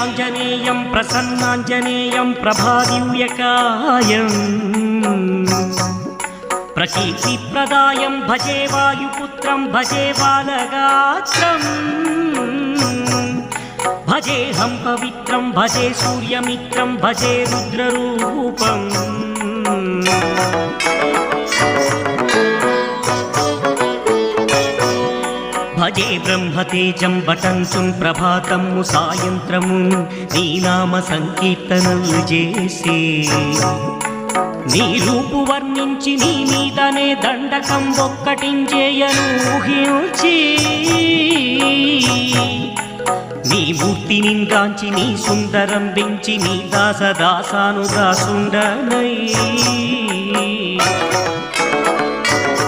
శ్రీయాంజనేయం ప్రసన్నాంజనేయం ప్రభాదివ్యకాయం ప్రకీర్తిప్రదాయం భజే వాయుపుత్రం భజే బాలగాత్రం భజేహం పవిత్రం భజే సూర్యమిత్రం భజే రుద్రరూపం భజే బ్రహ్మతేజం బటంచుం ప్రభాతము సాయంత్రము నీ నామ సంకీర్తనలు చేసే నీ రూపు వర్ణించి నీ మీదనే దండకం ఒక్కటించేయను ఊహించి నీ మూర్తి నింగాంచి నీ సుందరం పెంచి నీ దాసదాసాను దాసుండనై